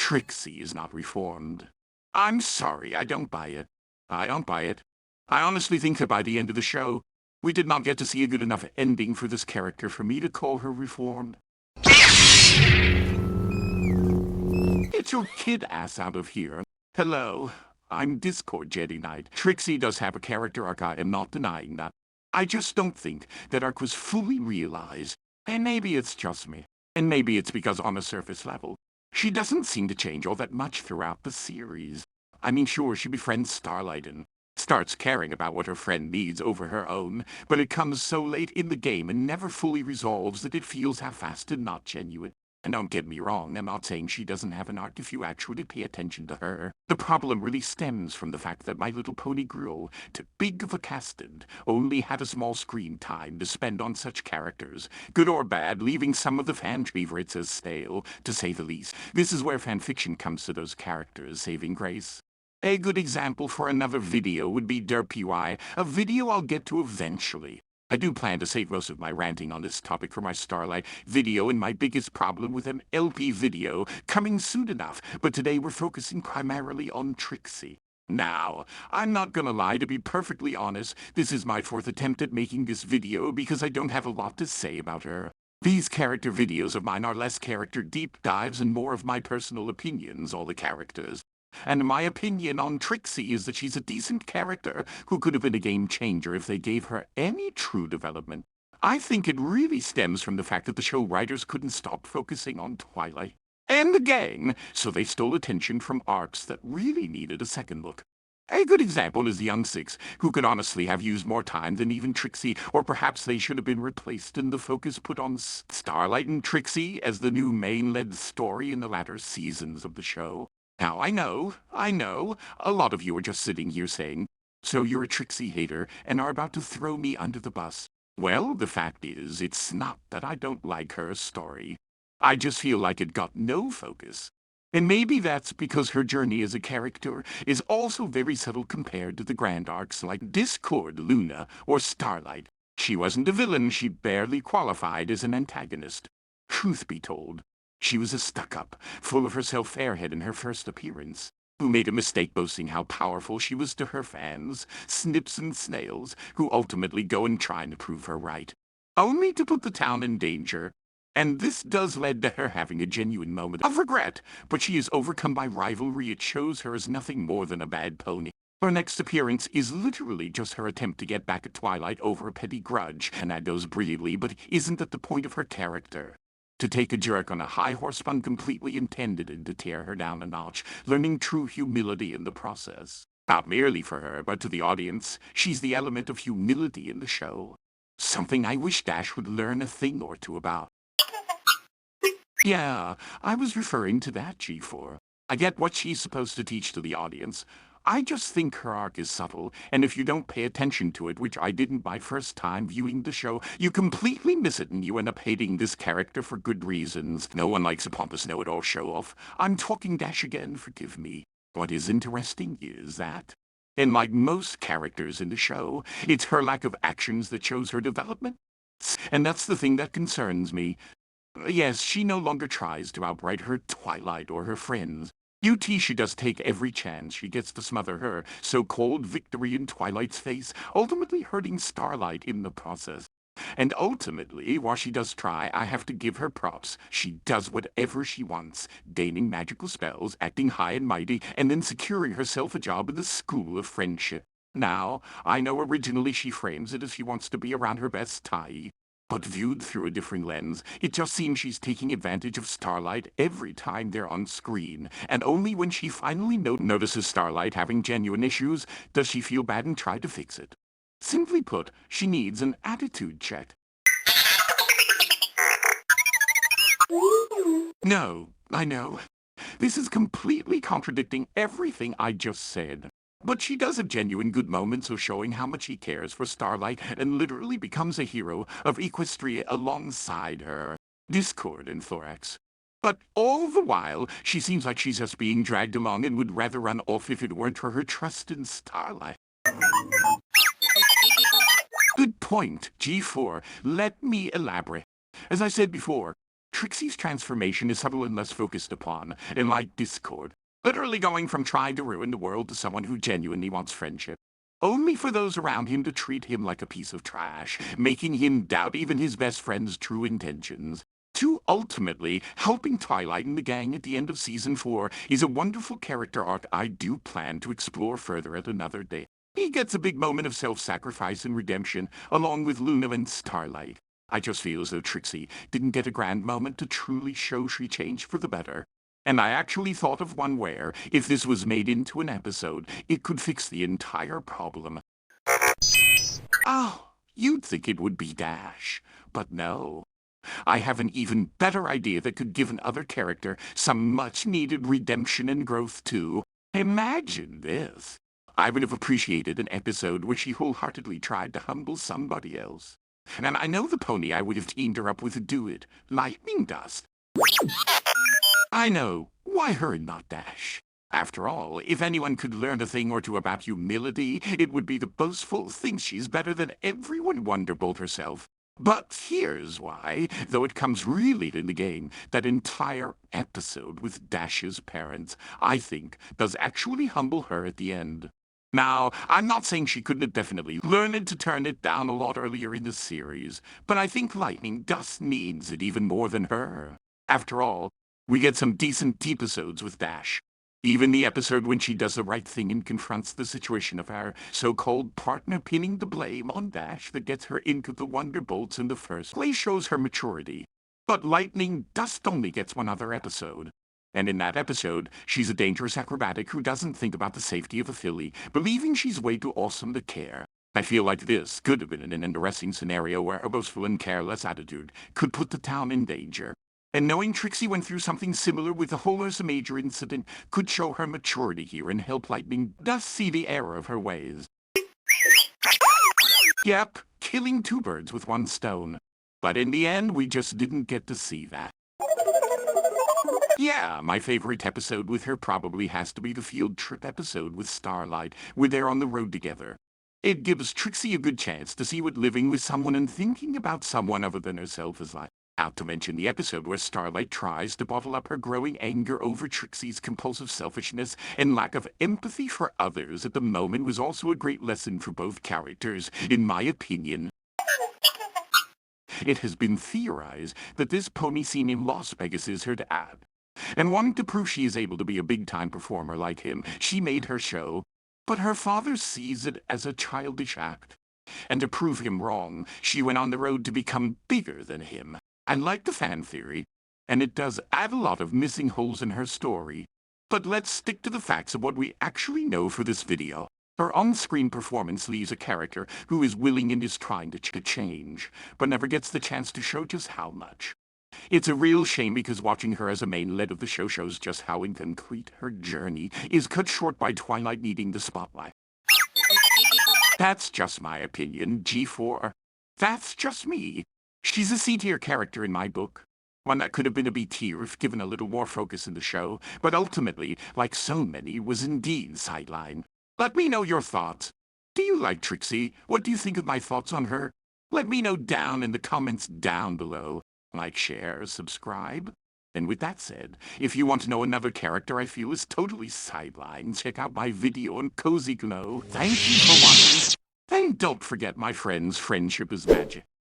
Trixie is not reformed. I'm sorry, I don't buy it. I don't buy it. I honestly think that by the end of the show, we did not get to see a good enough ending for this character for me to call her reformed. Get your kid ass out of here. Hello, I'm Discord Jedi Knight. Trixie does have a character arc, I am not denying that. I just don't think that arc was fully realized. And maybe it's just me. And maybe it's because on a surface level, she doesn't seem to change all that much throughout the series. I mean, sure, she befriends Starlight and starts caring about what her friend needs over her own, but it comes so late in the game and never fully resolves that it feels half-assed and not genuine. And don't get me wrong, I'm not saying she doesn't have an arc if you actually pay attention to her. The problem really stems from the fact that My Little Pony girl, too big of a casted, only had a small screen time to spend on such characters, good or bad, leaving some of the fan favorites as stale, to say the least. This is where fanfiction comes to those characters' saving grace. A good example for another video would be DerpY, a video I'll get to eventually. I do plan to save most of my ranting on this topic for my Starlight video and my biggest problem with MLP video coming soon enough, but today we're focusing primarily on Trixie. Now, I'm not gonna lie, to be perfectly honest, this is my fourth attempt at making this video because I don't have a lot to say about her. These character videos of mine are less character deep dives and more of my personal opinions on the characters. And my opinion on Trixie is that she's a decent character who could have been a game changer if they gave her any true development. I think it really stems from the fact that the show writers couldn't stop focusing on Twilight and the gang, so they stole attention from arcs that really needed a second look. A good example is the Young Six, who could honestly have used more time than even Trixie, or perhaps they should have been replaced and the focus put on Starlight and Trixie as the new main-led story in the latter seasons of the show. Now, I know, a lot of you are just sitting here saying, so you're a Trixie hater and are about to throw me under the bus. Well, the fact is, it's not that I don't like her story. I just feel like it got no focus. And maybe that's because her journey as a character is also very subtle compared to the grand arcs like Discord, Luna, or Starlight. She wasn't a villain, she barely qualified as an antagonist. Truth be told, she was a stuck-up, full of herself airhead in her first appearance, who made a mistake boasting how powerful she was to her fans, snips and snails, who ultimately go and try to prove her right, only to put the town in danger. And this does lead to her having a genuine moment of regret, but she is overcome by rivalry. It shows her as nothing more than a bad pony. Her next appearance is literally just her attempt to get back at Twilight over a petty grudge, and that goes brilliantly, but isn't at the point of her character. To take a jerk on a high horse fun completely intended and to tear her down a notch, learning true humility in the process. Not merely for her, but to the audience, she's the element of humility in the show. Something I wish Dash would learn a thing or two about. Yeah, I was referring to that, G4. I get what she's supposed to teach to the audience. I just think her arc is subtle, and if you don't pay attention to it, which I didn't my first time viewing the show, you completely miss it and you end up hating this character for good reasons. No one likes a pompous know-it-all show-off. I'm talking Dash again, forgive me. What is interesting is that, and like most characters in the show, it's her lack of actions that shows her development. And that's the thing that concerns me. Yes, she no longer tries to outright her Twilight or her friends. She does take every chance she gets to smother her so-called victory in Twilight's face, ultimately hurting Starlight in the process. And ultimately, while she does try, I have to give her props. She does whatever she wants, gaining magical spells, acting high and mighty, and then securing herself a job in the School of Friendship. Now, I know originally she frames it as she wants to be around her best tie. But viewed through a different lens, it just seems she's taking advantage of Starlight every time they're on screen, and only when she finally notices Starlight having genuine issues does she feel bad and try to fix it. Simply put, she needs an attitude check. No, I know. This is completely contradicting everything I just said. But she does have genuine good moments of showing how much he cares for Starlight and literally becomes a hero of Equestria alongside her, Discord and Thorax. But all the while, she seems like she's just being dragged along and would rather run off if it weren't for her trust in Starlight. Good point, G4. Let me elaborate. As I said before, Trixie's transformation is subtle and less focused upon, and like Discord, literally going from trying to ruin the world to someone who genuinely wants friendship, only for those around him to treat him like a piece of trash, making him doubt even his best friend's true intentions. To ultimately helping Twilight and the gang at the end of Season 4 is a wonderful character arc I do plan to explore further at another day. He gets a big moment of self-sacrifice and redemption, along with Luna and Starlight. I just feel as though Trixie didn't get a grand moment to truly show she changed for the better. And I actually thought of one where, if this was made into an episode, it could fix the entire problem. Oh, you'd think it would be Dash, but no. I have an even better idea that could give another character some much-needed redemption and growth too. Imagine this. I would have appreciated an episode where she wholeheartedly tried to humble somebody else. And I know the pony I would have teamed her up with to do it. Lightning Dust. I know. Why her and not Dash? After all, if anyone could learn a thing or two about humility, it would be the boastful thinks she's better than everyone Wonderbolt herself. But here's why, though it comes really in the game, that entire episode with Dash's parents, I think, does actually humble her at the end. Now, I'm not saying she couldn't have definitely learned to turn it down a lot earlier in the series, but I think Lightning Dust needs it even more than her. After all, we get some decent episodes with Dash. Even the episode when she does the right thing and confronts the situation of our so-called partner pinning the blame on Dash that gets her into the Wonderbolts in the first place shows her maturity. But Lightning Dust only gets one other episode. And in that episode, she's a dangerous acrobatic who doesn't think about the safety of a filly, believing she's way too awesome to care. I feel like this could have been an interesting scenario where a boastful and careless attitude could put the town in danger. And knowing Trixie went through something similar with the whole Ursa Major incident could show her maturity here and help Lightning Dust see the error of her ways. Yep, killing two birds with one stone. But in the end, we just didn't get to see that. Yeah, my favorite episode with her probably has to be the field trip episode with Starlight, where they're on the road together. It gives Trixie a good chance to see what living with someone and thinking about someone other than herself is like. Not to mention the episode where Starlight tries to bottle up her growing anger over Trixie's compulsive selfishness and lack of empathy for others at the moment was also a great lesson for both characters, in my opinion. It has been theorized that this pony scene in Las Vegas is her dad. And wanting to prove she is able to be a big-time performer like him, she made her show. But her father sees it as a childish act. And to prove him wrong, she went on the road to become bigger than him. I like the fan theory, and it does add a lot of missing holes in her story. But let's stick to the facts of what we actually know for this video. Her on-screen performance leaves a character who is willing and is trying to change, but never gets the chance to show just how much. It's a real shame because watching her as a main lead of the show shows just how incomplete her journey is cut short by Twilight needing the spotlight. That's just my opinion, G4. That's just me. She's a C-tier character in my book. One that could have been a B-tier if given a little more focus in the show, but ultimately, like so many, was indeed sidelined. Let me know your thoughts. Do you like Trixie? What do you think of my thoughts on her? Let me know down in the comments down below. Like, share, subscribe. And with that said, if you want to know another character I feel is totally sidelined, check out my video on Cozy Glow. Thank you for watching. And don't forget, my friends, friendship is magic.